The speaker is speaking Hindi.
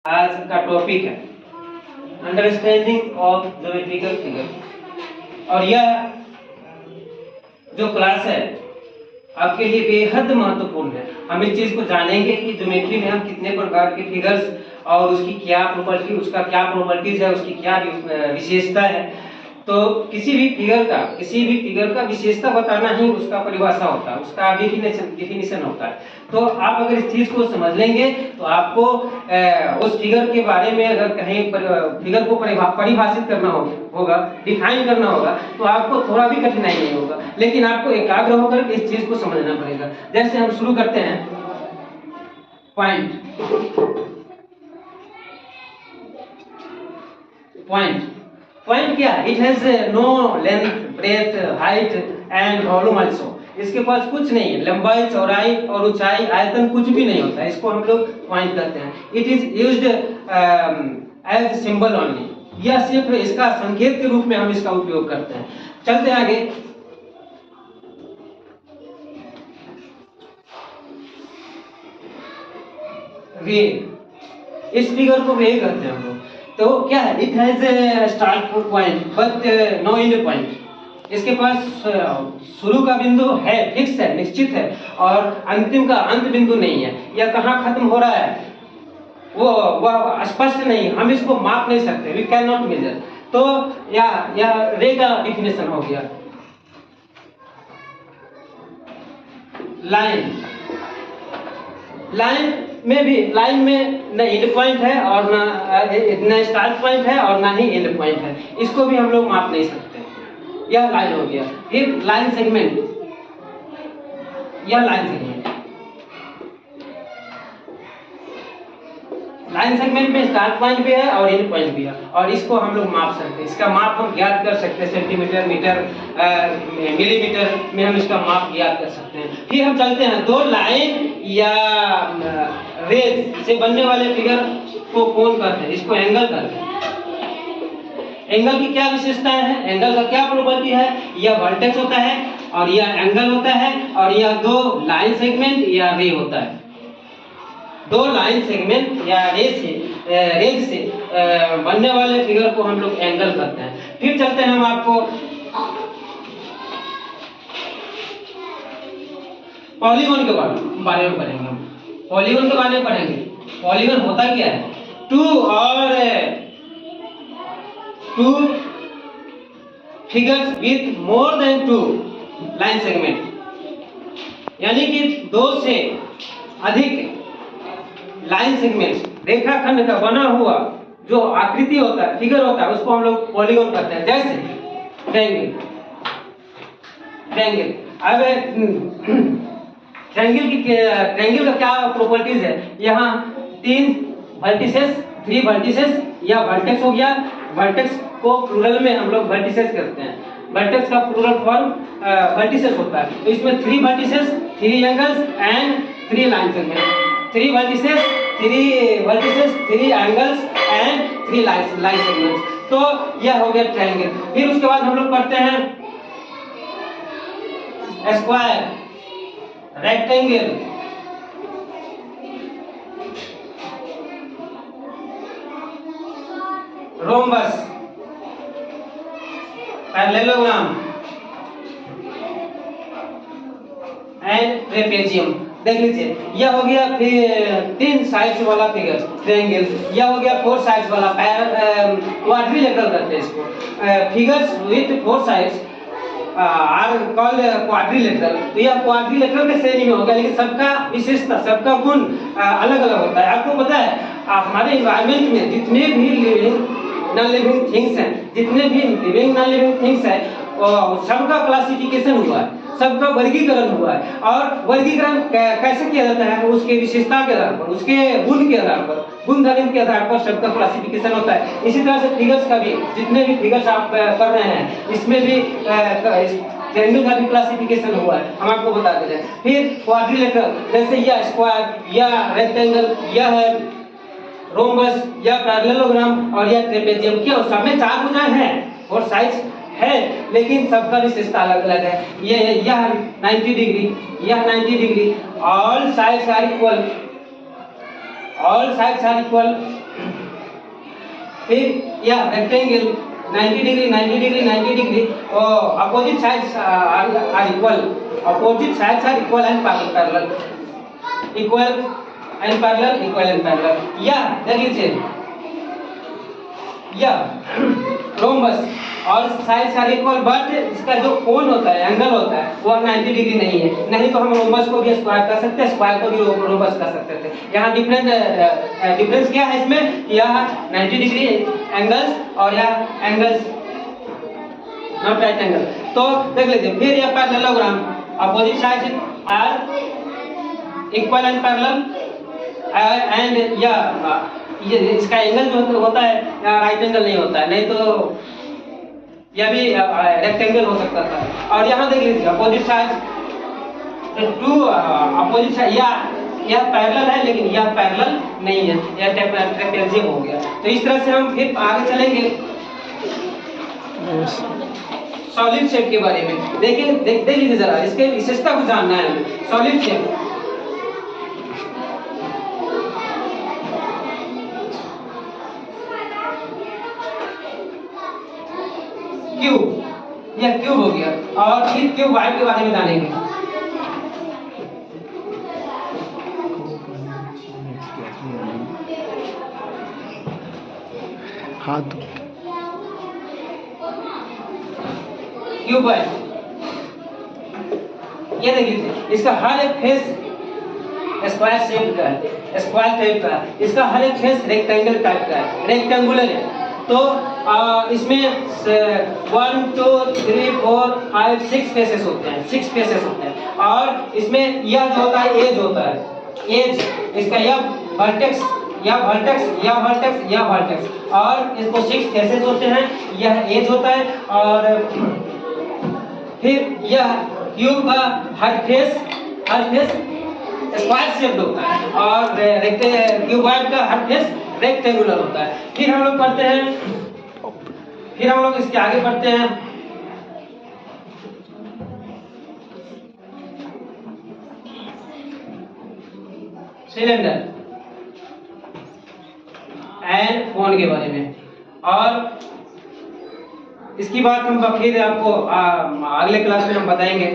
आज का टॉपिक है अंडरस्टैंडिंग ऑफ ज्योमेट्रिकल फिगर। और यह जो क्लास है आपके लिए बेहद महत्वपूर्ण है। हम इस चीज को जानेंगे कि ज्योमेट्री में हम कितने प्रकार के फिगर्स और उसकी क्या प्रॉपर्टी, उसका क्या प्रॉपर्टीज है, उसकी क्या विशेषता है। तो किसी भी फिगर का विशेषता बताना ही उसका परिभाषा होता है, उसका डिफिनीशन होता है। तो आप अगर इस चीज को समझ लेंगे तो आपको उस फिगर के बारे में अगर कहीं फिगर को परिभाषित करना होगा, डिफाइन करना होगा, तो आपको थोड़ा भी कठिनाई नहीं होगा। लेकिन आपको एकाग्र होकर इस चीज को समझना पड़ेगा। जैसे हम शुरू करते हैं पॉइंट क्या है? It has no length, breath, height and volume also. इसके पास कुछ नहीं है, लंबाई, चौड़ाई और ऊंचाई, आयतन कुछ भी नहीं होता है। इसको हम लोग पॉइंट कहते हैं। It is used as symbol only. यह सिर्फ इसका संकेत के रूप में हम इसका उपयोग करते हैं। चलते आगे। वे, इस फिगर को वे कहते हैं हम लोग। तो क्या है? It has start point but no end point. इसके पास शुरू का बिंदु है, फिक्स है, निश्चित है, और अंतिम का अंत बिंदु नहीं है। यह कहाँ खत्म हो रहा है वो स्पष्ट नहीं, हम इसको माप नहीं सकते, वी कैन नॉट मेजर। तो यह रे का डिफिनेशन हो गया। लाइन में न एंड पॉइंट है और न स्टार्ट पॉइंट है और ना ही एंड पॉइंट है। इसको भी हम लोग माप नहीं सकते। यह लाइन हो गया। फिर लाइन सेगमेंट, यह लाइन सेगमेंट में स्टार्ट पॉइंट भी है और एंड पॉइंट भी है, और इसको हम लोग माप सकते हैं। इसका माप हम ज्ञात कर सकते हैं, सेंटीमीटर, मीटर, मिलीमीटर में हम इसका माप ज्ञात कर सकते हैं। फिर हम चलते हैं, दो लाइन या रेज से बनने वाले फिगर को कोण कहते हैं, इसको एंगल कहते हैं। एंगल की क्या विशेषताएं हैं, एंगल का क्या प्रॉपर्टी है? यह वर्टेक्स होता है और यह एंगल होता है, और यह दो लाइन सेगमेंट या रे होता है। दो लाइन सेगमेंट या रेज से बनने वाले फिगर को हम लोग एंगल कहते हैं। फिर चलते हैं हम आपको पॉलीगॉन के बारे में पढ़ेंगे। हम पॉलीगॉन के बारे में पढ़ेंगे। पॉलीगॉन होता क्या है? Two figures with more than two line segment, यानी कि दो से अधिक लाइन सेगमेंट, रेखाखंड का बना हुआ जो आकृति होता है, फिगर होता है, उसको हम लोग पॉलीगॉन कहते हैं। जैसे ट्रायंगल। अब ट्रायंगल का क्या प्रॉपर्टीज है? यहाँ तीन वर्टिसेस या वर्टेक्स हो गया। वर्टेक्स को प्लूरल में हम लोग वर्टिसेस करते हैं। वर्टेक्स का प्लूरल फॉर्म वर्टिसेस होता है। तो इसमें 3 vertices, 3 angles and 3 line segment. 3 vertices, 3 angles and 3 line segments. तो यह हो गया ट्रायंगल। फिर उसके बाद हम लोग पढ़ते हैं square, rectangle, rhombus, parallelogram and trapezium. देख लीजिए, यह हो गया 3 साइड्स वाला फिगर ट्रायंगल। यह हो गया 4 साइड्स वाला क्वाड्रिलेटरल कहते हैं इसको। Figures with 4 sides are called quadrilateral. तो यह क्वाड्रिलेटरल के श्रेणी में होगा, लेकिन सबका विशेषता, सबका गुण अलग अलग होता है। आपको पता है हमारे एनवायरमेंट में जितने भी लिविंग नॉन लिविंग थिंग्स हैं, सबका क्लासिफिकेशन हुआ है, सबका वर्गीकरण हुआ है। और वर्गीकरण कैसे किया जाता है? उसके विशेषता के आधार पर, उसके गुण के आधार पर, गुण धर्म के आधार पर सबका क्लासिफिकेशन होता है। इसी तरह से फिगर्स का भी, जितने भी फिगर्स आप कर रहे हैं, इसमें भी ट्रायंगल का भी क्लासिफिकेशन हुआ है, हम आपको बता दे रहे हैं। फिर क्वाड्रिलेटरल, जैसे यह स्क्वायर, यह रेक्टेंगल, यह है रोम्बस, यह पैरेललोग्राम और यह ट्रेपेजियम। क्या सब में 4 भुजाएं हैं और साइड्स है, लेकिन सबका विशेषता अलग अलग है। यह 90 डिग्री, यह 90 degree, all sides are equal, फिर यह रेक्टेंगल 90 डिग्री 90 डिग्री 90 डिग्री और opposite sides are equal, opposite sides are equal and parallel, equal and parallel, equal and parallel. या देख लीजिए, या रोम्बस और साइड्स आर इक्वल बट इसका जो कोण होता है, एंगल होता है, वो 90 डिग्री नहीं है। नहीं तो हम रोम्बस को भी स्क्वायर कर सकते हैं, स्क्वायर को भी रोम्बस कर सकते थे। यहाँ डिफरेंस क्या है इसमें, यह 90 डिग्री एंगल्स और यह एंगल्स नॉट राइट एंगल। तो देख लीजिए, फिर यह parallelogram, opposite sides are equal and parallel and ये इसका एंगल जो होता है राइट एंगल नहीं होता है, नहीं तो यह भी रेक्टेंगल हो सकता था। और यहाँ देख लीजिए, opposite sides to opposite side, यह पैरेलल है लेकिन यह पैरेलल नहीं है, यह ट्रेपेजियम हो गया। तो इस तरह से हम फिर आगे चलेंगे सॉलिड शेप के बारे में। देखिए देख लीजिए जरा, इसके विशेषता को जानना है हमें। सॉलिड शेप, क्यूब, यह क्यूब हो गया। और फिर क्यूबॉइड के बारे में जानेंगे। हाथ क्यूबॉइड, ये देख लीजिए, इसका हर एक फेस स्क्वायर शेप का है, स्क्वायर टाइप का है। इसका हर एक फेस रेक्टेंगल टाइप का है, रेक्टेंगुलर है। तो इसमें 1 2 3 4 5 6 फेसेस होते हैं, 6 फेसेस होते हैं। और इसमें यह जो होता है एज होता है, एज इसका यह वर्टेक्स, यह वर्टेक्स, यह वर्टेक्स, यह वर्टेक्स, और इसको 6 फेसेस होते हैं, यह एज होता है। और फिर यह क्यूब का हर फेस स्क्वायर शेप होता है और क्यूबॉइड का हर फेस रेक्टेंगुलर होता है। फिर हम लोग पढ़ते हैं, फिर हम लोग इसके आगे पढ़ते हैं सिलेंडर एंड कोन के बारे में। और इसकी बात हम फिर आपको अगले क्लास में हम बताएंगे।